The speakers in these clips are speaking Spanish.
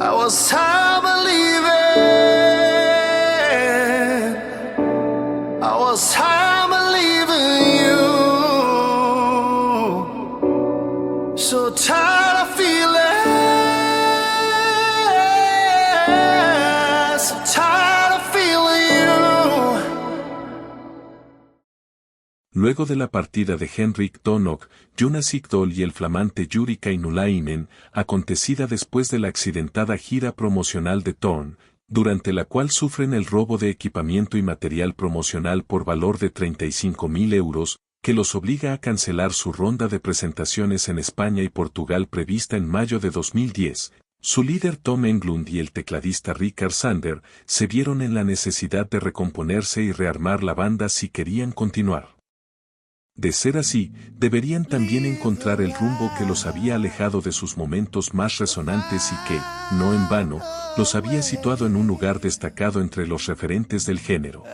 I was tired believing, I was tired believing you, so tired of feeling, so tired of feeling you. Luego de la partida de Henrik Donok, Jonas Ikdal y el flamante Juri Kainulainen, acontecida después de la accidentada gira promocional de Thorn, durante la cual sufren el robo de equipamiento y material promocional por valor de 35.000 euros, que los obliga a cancelar su ronda de presentaciones en España y Portugal prevista en mayo de 2010, su líder Tom Englund y el tecladista Rickard Sander se vieron en la necesidad de recomponerse y rearmar la banda si querían continuar. De ser así, deberían también encontrar el rumbo que los había alejado de sus momentos más resonantes y que, no en vano, los había situado en un lugar destacado entre los referentes del género.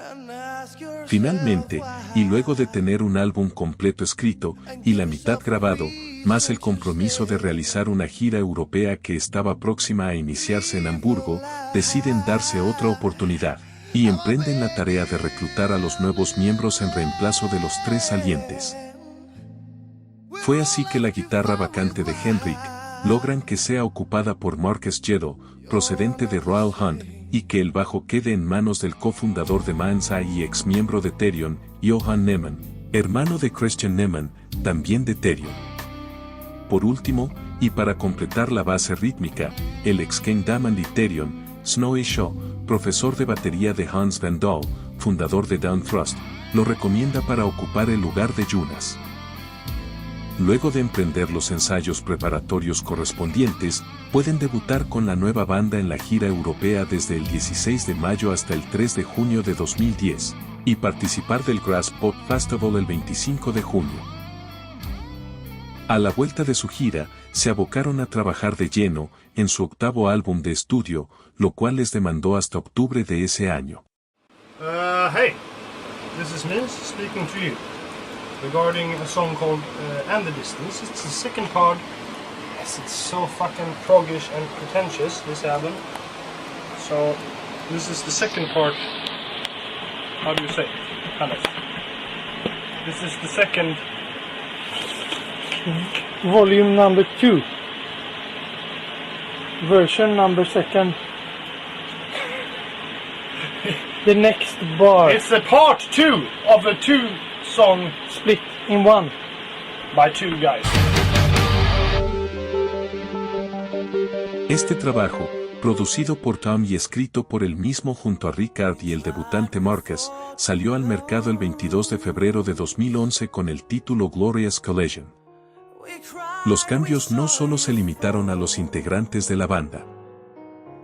Finalmente, y luego de tener un álbum completo escrito y la mitad grabado, más el compromiso de realizar una gira europea que estaba próxima a iniciarse en Hamburgo, deciden darse otra oportunidad y emprenden la tarea de reclutar a los nuevos miembros en reemplazo de los 3 salientes. Fue así que la guitarra vacante de Henrik logran que sea ocupada por Marcus Jeddo, procedente de Royal Hunt, y que el bajo quede en manos del cofundador de Mansa y ex miembro de Therion, Johan Neman, hermano de Christian Neman, también de Therion. Por último, y para completar la base rítmica, el ex Ken Damand y Therion, Snowy Shaw, profesor de batería de Hans Van Dahl, fundador de Down Thrust, lo recomienda para ocupar el lugar de Jonas. Luego de emprender los ensayos preparatorios correspondientes, pueden debutar con la nueva banda en la gira europea desde el 16 de mayo hasta el 3 de junio de 2010, y participar del Grass Pop Festival el 25 de junio. A la vuelta de su gira, se abocaron a trabajar de lleno en su 8º álbum de estudio, lo cual les demandó hasta octubre de ese año. Hey, this is Nils speaking to you regarding a song called And the Distance. It's the second part. Yes, it's so fucking proggish and pretentious, this album. So, this is the second part. How do you say it? Hannes? This is the second volume number 2, version number 2nd. The next bar. It's the part 2 of a 2-song split in one by 2 guys. Este trabajo, producido por Tom y escrito por él mismo junto a Rickard y el debutante Marcus, salió al mercado el 22 de febrero de 2011 con el título Glorious Collision. Los cambios no solo se limitaron a los integrantes de la banda.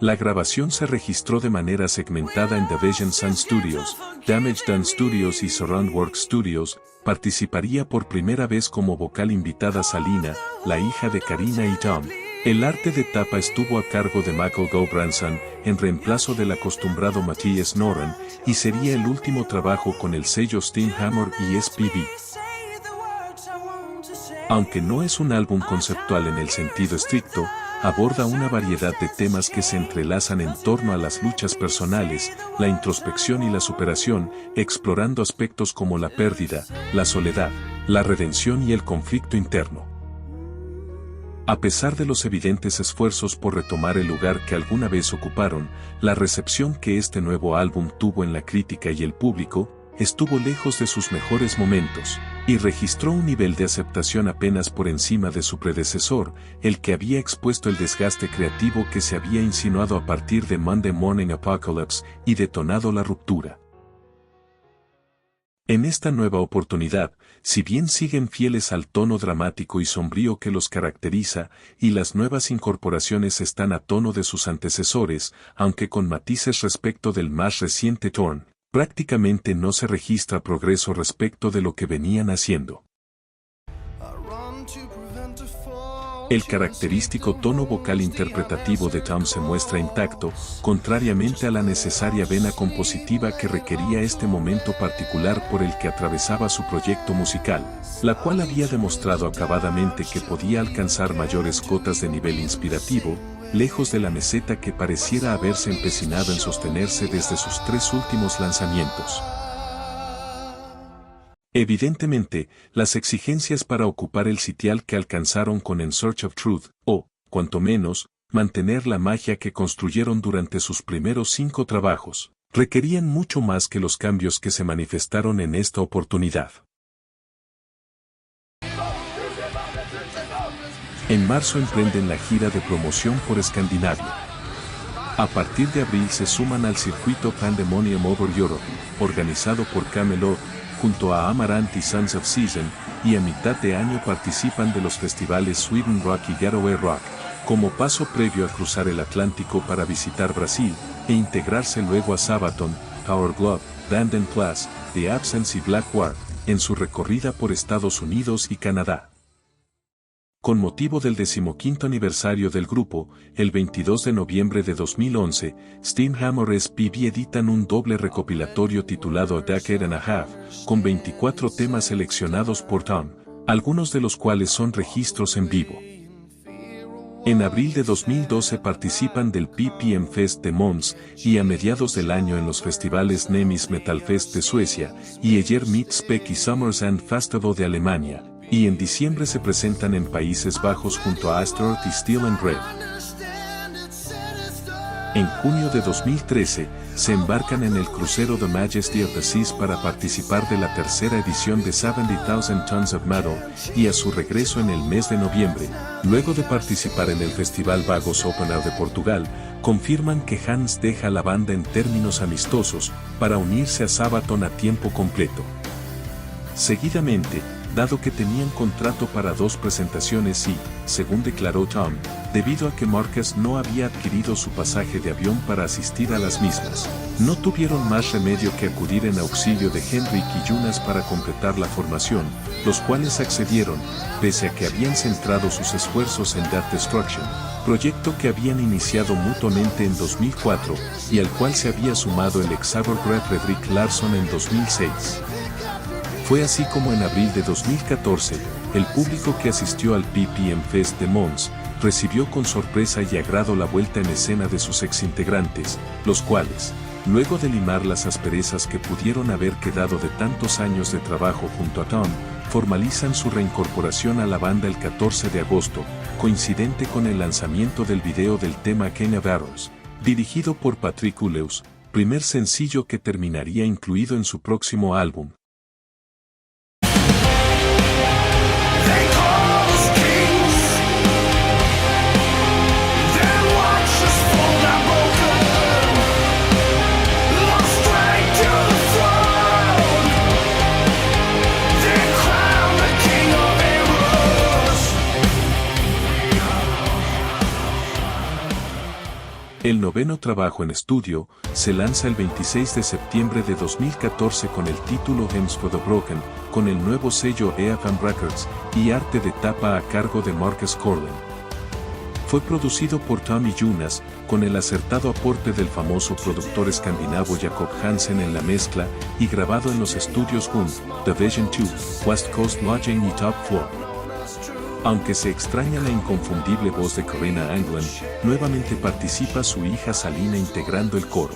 La grabación se registró de manera segmentada en Division Sound Studios, Damage Done Studios y Surroundworks Studios. Participaría por primera vez como vocal invitada Salina, la hija de Karina y Tom. El arte de tapa estuvo a cargo de Michael Gobransson, en reemplazo del acostumbrado Mattias Noren, y sería el último trabajo con el sello Steinhammer y SPV. Aunque no es un álbum conceptual en el sentido estricto, aborda una variedad de temas que se entrelazan en torno a las luchas personales, la introspección y la superación, explorando aspectos como la pérdida, la soledad, la redención y el conflicto interno. A pesar de los evidentes esfuerzos por retomar el lugar que alguna vez ocuparon, la recepción que este nuevo álbum tuvo en la crítica y el público, estuvo lejos de sus mejores momentos, y registró un nivel de aceptación apenas por encima de su predecesor, el que había expuesto el desgaste creativo que se había insinuado a partir de Monday Morning Apocalypse y detonado la ruptura. En esta nueva oportunidad, si bien siguen fieles al tono dramático y sombrío que los caracteriza, y las nuevas incorporaciones están a tono de sus antecesores, aunque con matices respecto del más reciente Thorn, prácticamente no se registra progreso respecto de lo que venían haciendo. El característico tono vocal interpretativo de Tom se muestra intacto, contrariamente a la necesaria vena compositiva que requería este momento particular por el que atravesaba su proyecto musical, la cual había demostrado acabadamente que podía alcanzar mayores cotas de nivel inspirativo, lejos de la meseta que pareciera haberse empecinado en sostenerse desde sus 3 últimos lanzamientos. Evidentemente, las exigencias para ocupar el sitial que alcanzaron con In Search of Truth, o, cuanto menos, mantener la magia que construyeron durante sus primeros 5 trabajos, requerían mucho más que los cambios que se manifestaron en esta oportunidad. En marzo emprenden la gira de promoción por Escandinavia. A partir de abril se suman al circuito Pandemonium Over Europe, organizado por Kamelot, junto a Amaranth y Sons of Season, y a mitad de año participan de los festivales Sweden Rock y Getaway Rock, como paso previo a cruzar el Atlántico para visitar Brasil, e integrarse luego a Sabaton, Power Glove, Danden Plus, The Absence y Black War, en su recorrida por Estados Unidos y Canadá. Con motivo del 15º aniversario del grupo, el 22 de noviembre de 2011, Steamhammer SPV editan un doble recopilatorio titulado A Decade and a Half, con 24 temas seleccionados por Tom, algunos de los cuales son registros en vivo. En abril de 2012 participan del PPM Fest de Mons, y a mediados del año en los festivales Nemis Metal Fest de Suecia, y Ejer Mittspec y Summersand Festival de Alemania, y en diciembre se presentan en Países Bajos junto a Asteroid y Steel and Red. En junio de 2013, se embarcan en el crucero The Majesty of the Seas para participar de la tercera edición de 70,000 Tons of Metal, y a su regreso en el mes de noviembre, luego de participar en el Festival Vagos Open Air de Portugal, confirman que Hans deja la banda en términos amistosos, para unirse a Sabaton a tiempo completo. Seguidamente, dado que tenían contrato para 2 presentaciones y, según declaró Tom, debido a que Marcus no había adquirido su pasaje de avión para asistir a las mismas, no tuvieron más remedio que acudir en auxilio de Henrik y Jonas para completar la formación, los cuales accedieron, pese a que habían centrado sus esfuerzos en Death Destruction, proyecto que habían iniciado mutuamente en 2004, y al cual se había sumado el ex-Abergrave Fredrik Larsson en 2006. Fue así como en abril de 2014, el público que asistió al PPM Fest de Mons, recibió con sorpresa y agrado la vuelta en escena de sus exintegrantes, los cuales, luego de limar las asperezas que pudieron haber quedado de tantos años de trabajo junto a Tom, formalizan su reincorporación a la banda el 14 de agosto, coincidente con el lanzamiento del video del tema Kenya Barrows, dirigido por Patrick Uleus, primer sencillo que terminaría incluido en su próximo álbum. El 9º trabajo en estudio se lanza el 26 de septiembre de 2014 con el título Hymns for the Broken, con el nuevo sello EFM Records, y arte de tapa a cargo de Marcus Corlin. Fue producido por Tom y Jonas, con el acertado aporte del famoso productor escandinavo Jacob Hansen en la mezcla, y grabado en los estudios Hum, Division 2, West Coast Lodging y Top Floor. Aunque se extraña la inconfundible voz de Corinna Anglin, nuevamente participa su hija Salina integrando el coro.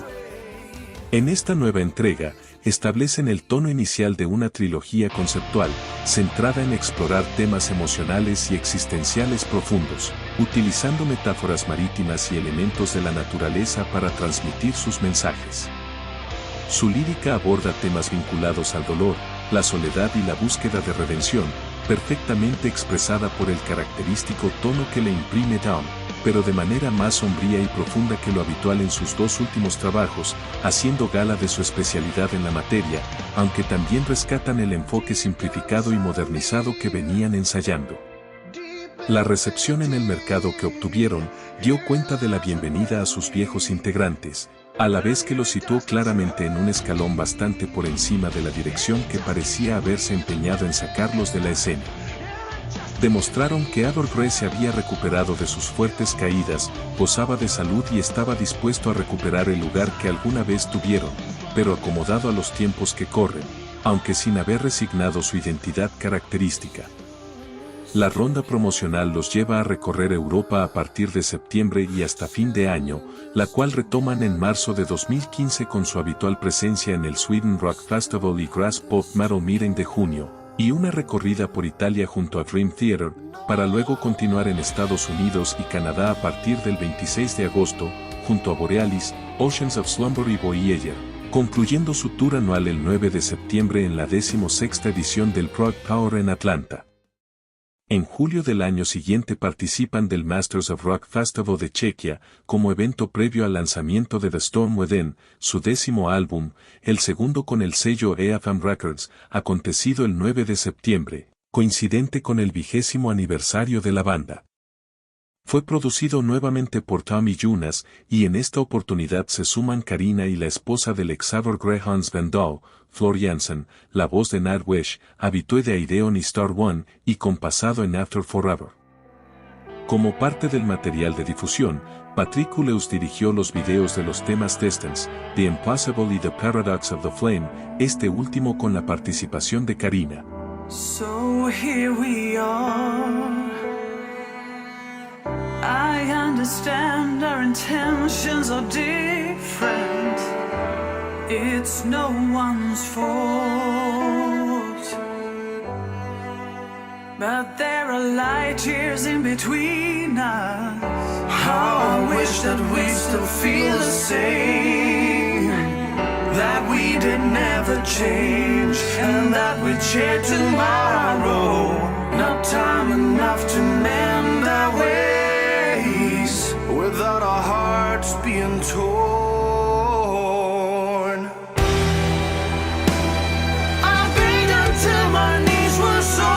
En esta nueva entrega, establecen el tono inicial de una trilogía conceptual, centrada en explorar temas emocionales y existenciales profundos, utilizando metáforas marítimas y elementos de la naturaleza para transmitir sus mensajes. Su lírica aborda temas vinculados al dolor, la soledad y la búsqueda de redención, perfectamente expresada por el característico tono que le imprime Tom, pero de manera más sombría y profunda que lo habitual en sus 2 últimos trabajos, haciendo gala de su especialidad en la materia, aunque también rescatan el enfoque simplificado y modernizado que venían ensayando. La recepción en el mercado que obtuvieron dio cuenta de la bienvenida a sus viejos integrantes, a la vez que los situó claramente en un escalón bastante por encima de la dirección que parecía haberse empeñado en sacarlos de la escena. Demostraron que Abergrave se había recuperado de sus fuertes caídas, gozaba de salud y estaba dispuesto a recuperar el lugar que alguna vez tuvieron, pero acomodado a los tiempos que corren, aunque sin haber resignado su identidad característica. La ronda promocional los lleva a recorrer Europa a partir de septiembre y hasta fin de año, la cual retoman en marzo de 2015 con su habitual presencia en el Sweden Rock Festival y Grass Pop Metal Meeting de junio, y una recorrida por Italia junto a Dream Theater, para luego continuar en Estados Unidos y Canadá a partir del 26 de agosto, junto a Borealis, Oceans of Slumber y Voyager, concluyendo su tour anual el 9 de septiembre en la 16ª edición del Prog Power en Atlanta. En julio del año siguiente participan del Masters of Rock Festival de Chequia, como evento previo al lanzamiento de The Storm Within, su 10º álbum, el segundo con el sello EFM Records, acontecido el 9 de septiembre, coincidente con el 20º aniversario de la banda. Fue producido nuevamente por Tommy Jonas, y en esta oportunidad se suman Karina y la esposa del ex-Sabor Greyhounds Vandal, Floor Jansen, la voz de Nightwish, habitué de Ideon y Star One, y compasado en After Forever. Como parte del material de difusión, Patrick Uleus dirigió los videos de los temas Distance, The Impossible y The Paradox of the Flame, este último con la participación de Karina. So here we are. I understand our intentions are different. It's no one's fault. But there are light years in between us. How I wish that we still feel the same. That we did never change. And that we'd share tomorrow. Not time enough to mend our ways. Without our hearts being torn. I begged until my knees were sore.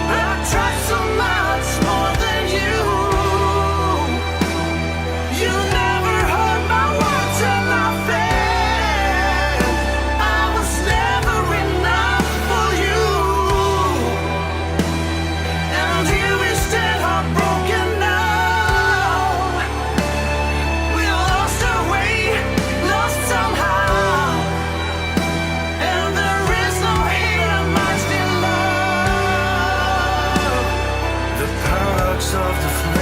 I tried so much more than you. You never heard my words and I failed. I was never enough for you. And here we stand heartbroken now. We lost our way, lost somehow. And there is no hate amongst in love. The paradox of the flame.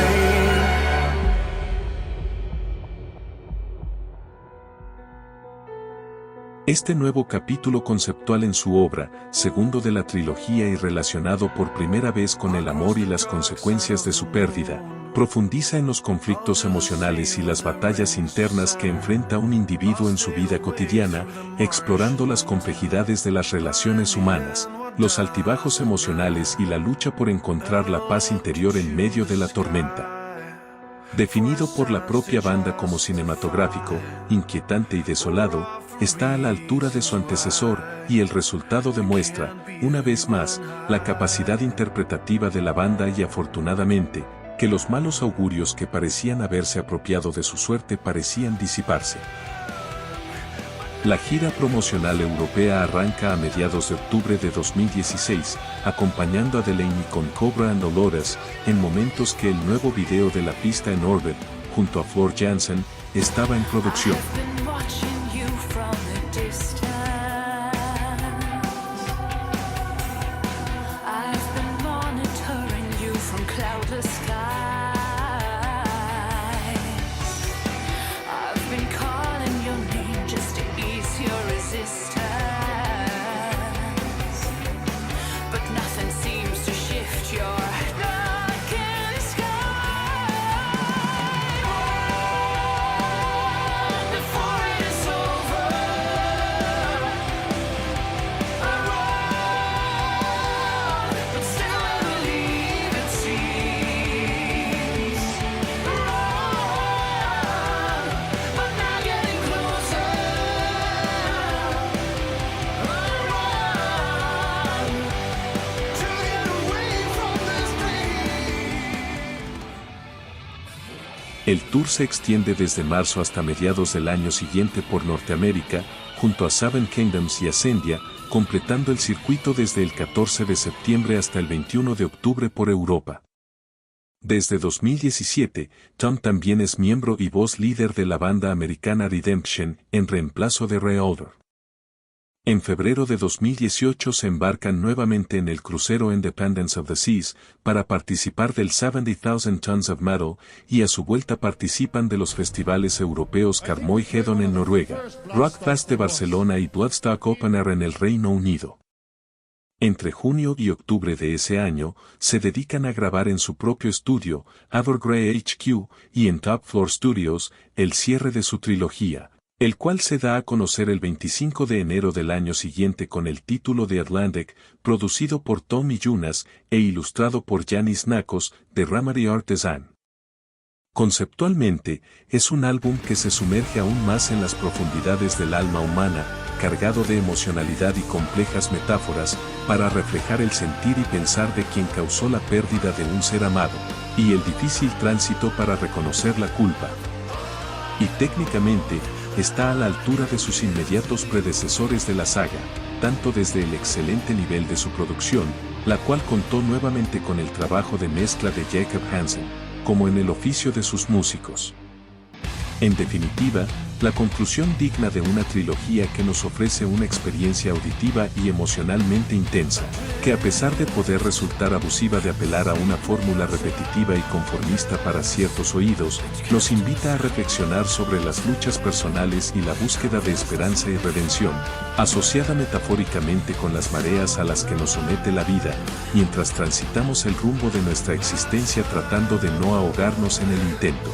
Este nuevo capítulo conceptual en su obra, segundo de la trilogía y relacionado por primera vez con el amor y las consecuencias de su pérdida, profundiza en los conflictos emocionales y las batallas internas que enfrenta un individuo en su vida cotidiana, explorando las complejidades de las relaciones humanas, los altibajos emocionales y la lucha por encontrar la paz interior en medio de la tormenta. Definido por la propia banda como cinematográfico, inquietante y desolado, está a la altura de su antecesor, y el resultado demuestra, una vez más, la capacidad interpretativa de la banda y afortunadamente, que los malos augurios que parecían haberse apropiado de su suerte parecían disiparse. La gira promocional europea arranca a mediados de octubre de 2016, acompañando a Delaney con Cobra and Dolores, en momentos que el nuevo video de la pista en Orbit, junto a Floor Jansen, estaba en producción. I've been watching you from a distance. I've been monitoring you from cloudless skies. I've been calling your name just to ease your resistance. But nothing seems to shift your darkened sky. Before it is over, I run, but still I believe it seems. Run, but now getting closer. Run, To get away from this place. El tour se extiende desde marzo hasta mediados del año siguiente por Norteamérica, junto a Seven Kingdoms y Ascendia, completando el circuito desde el 14 de septiembre hasta el 21 de octubre por Europa. Desde 2017, Tom también es miembro y voz líder de la banda americana Redemption, en reemplazo de Ray Alder. En febrero de 2018 se embarcan nuevamente en el crucero Independence of the Seas para participar del 70,000 Tons of Metal y a su vuelta participan de los festivales europeos Karmøy Hedon en Noruega, Rockfest de Barcelona y Bloodstock Open Air en el Reino Unido. Entre junio y octubre de ese año, se dedican a grabar en su propio estudio, Evergrey HQ, y en Top Floor Studios, el cierre de su trilogía, el cual se da a conocer el 25 de enero del año siguiente con el título de Atlantic, producido por Tommy Jonas e ilustrado por Yanis Nakos, de Ramari Artisan. Conceptualmente, es un álbum que se sumerge aún más en las profundidades del alma humana, cargado de emocionalidad y complejas metáforas, para reflejar el sentir y pensar de quien causó la pérdida de un ser amado, y el difícil tránsito para reconocer la culpa. Y técnicamente, está a la altura de sus inmediatos predecesores de la saga, tanto desde el excelente nivel de su producción, la cual contó nuevamente con el trabajo de mezcla de Jacob Hansen, como en el oficio de sus músicos. En definitiva, la conclusión digna de una trilogía que nos ofrece una experiencia auditiva y emocionalmente intensa, que a pesar de poder resultar abusiva de apelar a una fórmula repetitiva y conformista para ciertos oídos, nos invita a reflexionar sobre las luchas personales y la búsqueda de esperanza y redención, asociada metafóricamente con las mareas a las que nos somete la vida, mientras transitamos el rumbo de nuestra existencia tratando de no ahogarnos en el intento.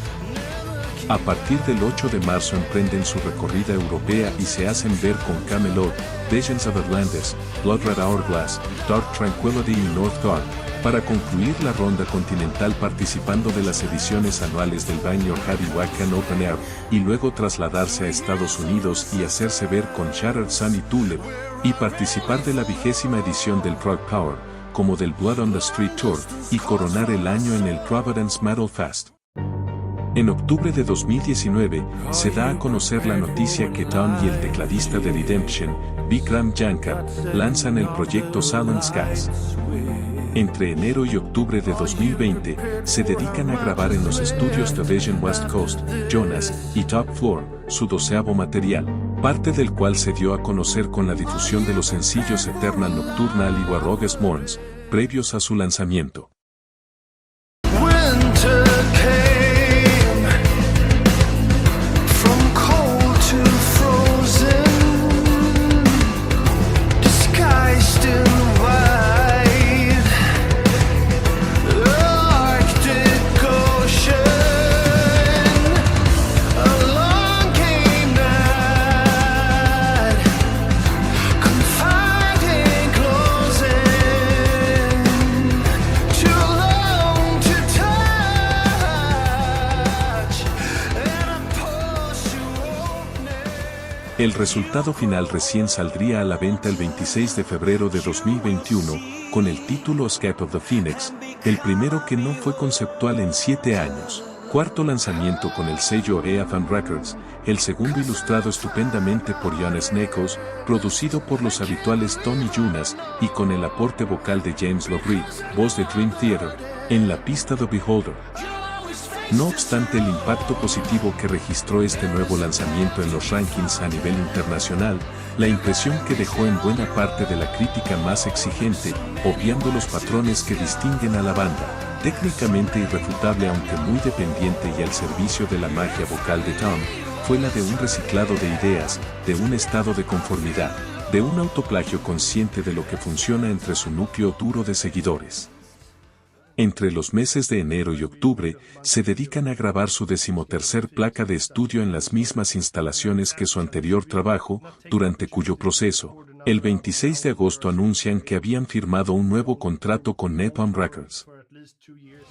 A partir del 8 de marzo emprenden su recorrida europea y se hacen ver con Camelot, Visions of Atlantis, Blood Red Hourglass, Dark Tranquillity y Northgard, para concluir la ronda continental participando de las ediciones anuales del Bang Your Head y Wacken Open Air, y luego trasladarse a Estados Unidos y hacerse ver con Shattered Sun y Tulip, y participar de la 20ª edición del Prog Power, como del Blood on the Street Tour, y coronar el año en el Providence Metal Fest. En octubre de 2019, se da a conocer la noticia que Tom y el tecladista de Redemption, Vikram Jankar, lanzan el proyecto Silent Skies. Entre enero y octubre de 2020, se dedican a grabar en los estudios de Vision West Coast, Jonas y Top Floor, su 12º material, parte del cual se dio a conocer con la difusión de los sencillos Eternal Nocturnal y Warroges Morns, previos a su lanzamiento. Winter came from cold to frozen, disguised in white, Arctic Ocean. Along came night, confined and closing, too long to touch, and a push you opening. El resultado final recién saldría a la venta el 26 de febrero de 2021, con el título Escape of the Phoenix, el primero que no fue conceptual en 7 años, cuarto lanzamiento con el sello EFM Records, el segundo ilustrado estupendamente por Yanis Nakos, producido por los habituales Tommy Jonas y con el aporte vocal de James Lowry, voz de Dream Theater, en la pista The Beholder. No obstante el impacto positivo que registró este nuevo lanzamiento en los rankings a nivel internacional, la impresión que dejó en buena parte de la crítica más exigente, obviando los patrones que distinguen a la banda, técnicamente irrefutable aunque muy dependiente y al servicio de la magia vocal de Tom, fue la de un reciclado de ideas, de un estado de conformidad, de un autoplagio consciente de lo que funciona entre su núcleo duro de seguidores. Entre los meses de enero y octubre, se dedican a grabar su 13ª placa de estudio en las mismas instalaciones que su anterior trabajo, durante cuyo proceso, el 26 de agosto anuncian que habían firmado un nuevo contrato con Napalm Records.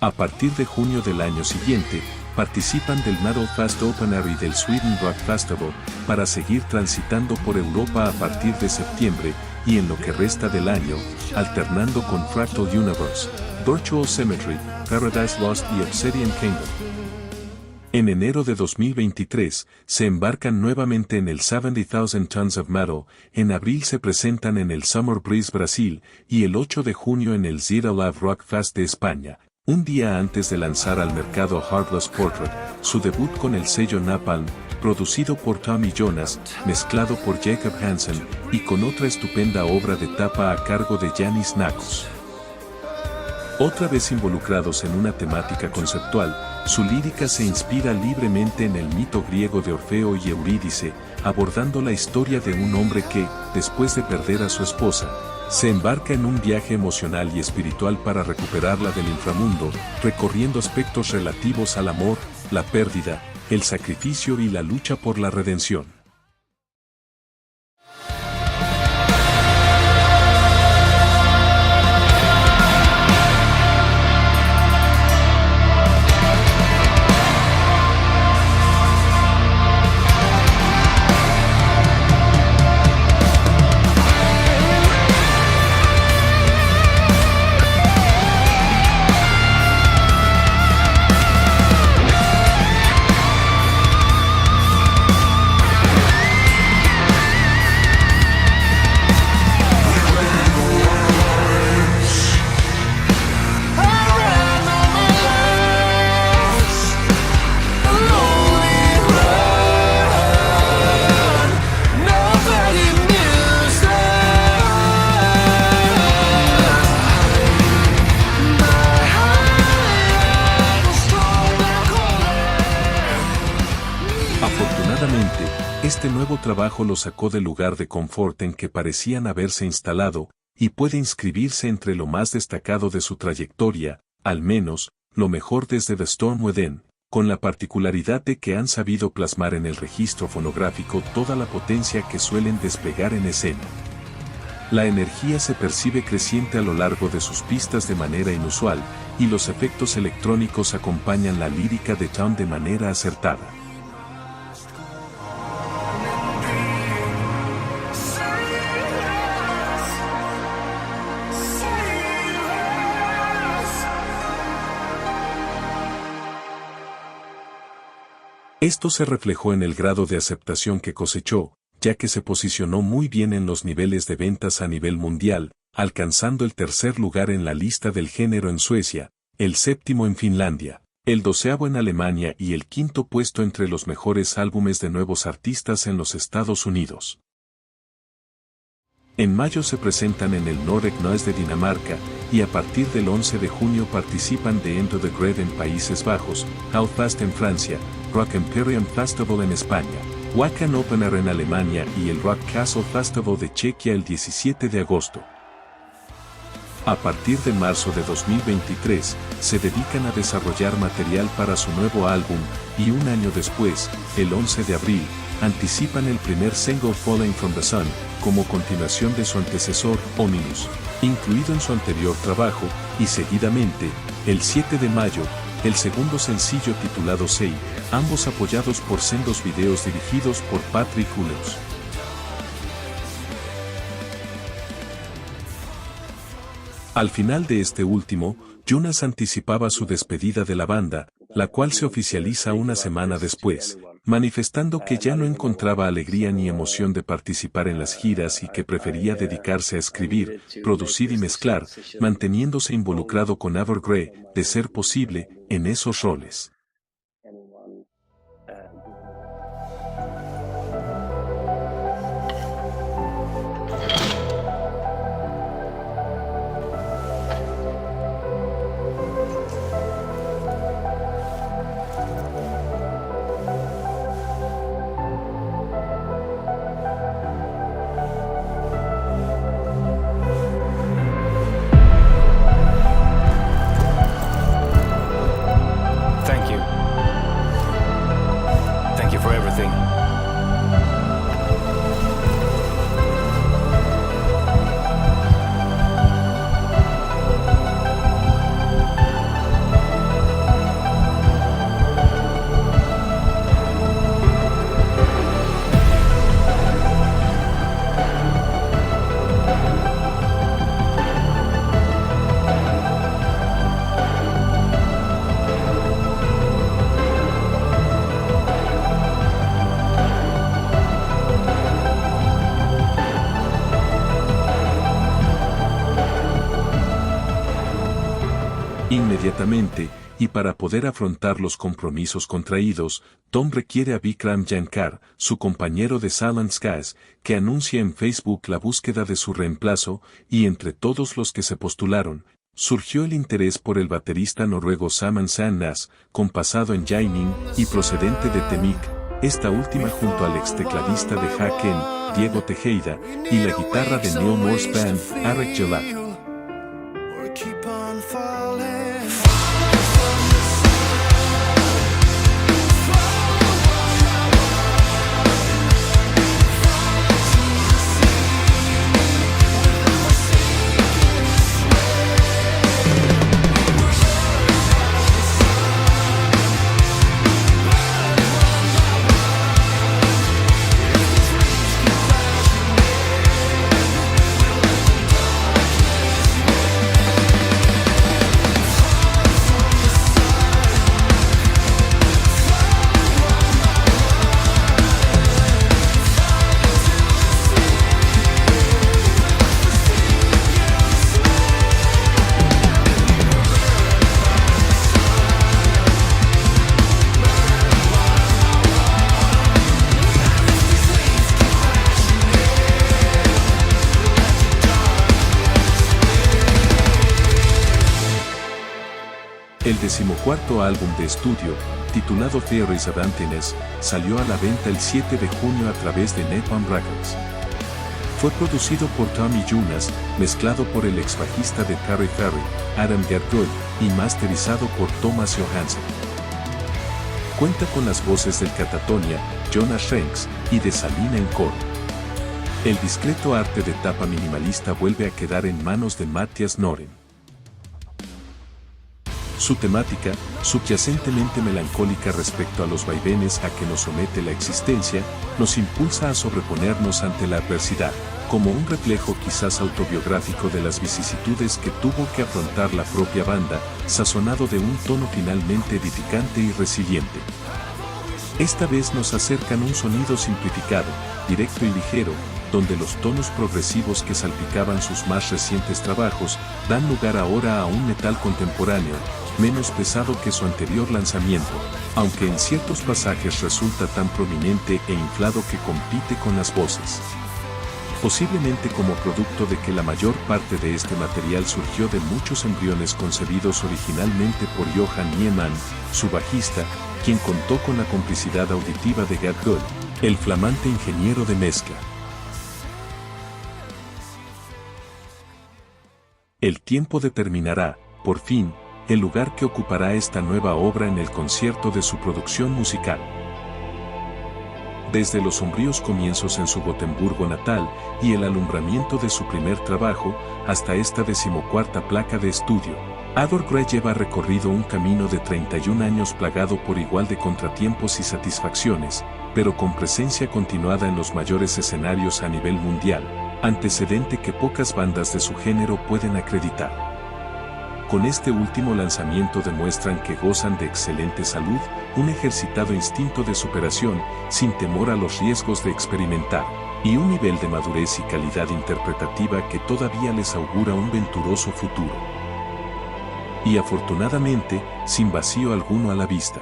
A partir de junio del año siguiente, participan del Metal Fest Open Air y del Sweden Rock Festival, para seguir transitando por Europa a partir de septiembre, y en lo que resta del año, alternando con Fractal Universe, Virtual Symmetry, Paradise Lost y Obsidian Kingdom. En enero de 2023, se embarcan nuevamente en el 70,000 Tons of Metal, en abril se presentan en el Summer Breeze Brasil, y el 8 de junio en el Zeta Live Rock Fest de España, un día antes de lanzar al mercado Heartless Portrait, su debut con el sello Napalm, producido por Tommy Jonas, mezclado por Jacob Hansen, y con otra estupenda obra de tapa a cargo de Yanis Nakos. Otra vez involucrados en una temática conceptual, su lírica se inspira libremente en el mito griego de Orfeo y Eurídice, abordando la historia de un hombre que, después de perder a su esposa, se embarca en un viaje emocional y espiritual para recuperarla del inframundo, recorriendo aspectos relativos al amor, la pérdida, el sacrificio y la lucha por la redención. Afortunadamente, este nuevo trabajo lo sacó del lugar de confort en que parecían haberse instalado, y puede inscribirse entre lo más destacado de su trayectoria, al menos, lo mejor desde The Storm Within, con la particularidad de que han sabido plasmar en el registro fonográfico toda la potencia que suelen desplegar en escena. La energía se percibe creciente a lo largo de sus pistas de manera inusual, y los efectos electrónicos acompañan la lírica de Tom de manera acertada. Esto se reflejó en el grado de aceptación que cosechó, ya que se posicionó muy bien en los niveles de ventas a nivel mundial, alcanzando el tercer lugar en la lista del género en Suecia, el séptimo en Finlandia, el 12º en Alemania y el 5º puesto entre los mejores álbumes de nuevos artistas en los Estados Unidos. En mayo se presentan en el Nordic Noise de Dinamarca, y a partir del 11 de junio participan de Into the Grave en Países Bajos, Hellfest en Francia, Rock Imperium Festival en España, Wacken Open Air en Alemania y el Rock Castle Festival de Chequia el 17 de agosto. A partir de marzo de 2023, se dedican a desarrollar material para su nuevo álbum, y un año después, el 11 de abril, anticipan el primer single Falling from the Sun, como continuación de su antecesor, Ominous, incluido en su anterior trabajo, y seguidamente, el 7 de mayo, el segundo sencillo titulado Say, ambos apoyados por sendos videos dirigidos por Patrick Hulles. Al final de este último, Jonas anticipaba su despedida de la banda, la cual se oficializa una semana después, manifestando que ya no encontraba alegría ni emoción de participar en las giras y que prefería dedicarse a escribir, producir y mezclar, manteniéndose involucrado con Evergrey, de ser posible, en esos roles. Thank you for everything. Inmediatamente, y para poder afrontar los compromisos contraídos, Tom requiere a Vikram Yankar, su compañero de Silent Skies, que anuncia en Facebook la búsqueda de su reemplazo, y entre todos los que se postularon, surgió el interés por el baterista noruego Saman Sandnes, con pasado en Shining y procedente de Temik, esta última junto al ex tecladista de Haken, Diego Tejeda, y la guitarra de Neil Morse Band, Arek Gelat. Or keep on falling. El 14º álbum de estudio, titulado Theories of Emptiness, salió a la venta el 7 de junio a través de Napalm Records. Fue producido por Tommy Jonas, mezclado por el ex bajista de Terry Ferry, Adam Gergold, y masterizado por Thomas Johansson. Cuenta con las voces del Catatonia, Jonas Schenks, y de Salina en coro. El discreto arte de tapa minimalista vuelve a quedar en manos de Mattias Noren. Su temática, subyacentemente melancólica respecto a los vaivenes a que nos somete la existencia, nos impulsa a sobreponernos ante la adversidad, como un reflejo quizás autobiográfico de las vicisitudes que tuvo que afrontar la propia banda, sazonado de un tono finalmente edificante y resiliente. Esta vez nos acercan un sonido simplificado, directo y ligero, donde los tonos progresivos que salpicaban sus más recientes trabajos, dan lugar ahora a un metal contemporáneo, menos pesado que su anterior lanzamiento, aunque en ciertos pasajes resulta tan prominente e inflado que compite con las voces. Posiblemente como producto de que la mayor parte de este material surgió de muchos embriones concebidos originalmente por Johan Niemann, su bajista, quien contó con la complicidad auditiva de Gergold, el flamante ingeniero de mezcla. El tiempo determinará, por fin, el lugar que ocupará esta nueva obra en el concierto de su producción musical. Desde los sombríos comienzos en su Gotemburgo natal y el alumbramiento de su primer trabajo, hasta esta 14ª placa de estudio, Ador Gray lleva recorrido un camino de 31 años plagado por igual de contratiempos y satisfacciones, pero con presencia continuada en los mayores escenarios a nivel mundial, antecedente que pocas bandas de su género pueden acreditar. Con este último lanzamiento demuestran que gozan de excelente salud, un ejercitado instinto de superación, sin temor a los riesgos de experimentar, y un nivel de madurez y calidad interpretativa que todavía les augura un venturoso futuro. Y afortunadamente, sin vacío alguno a la vista.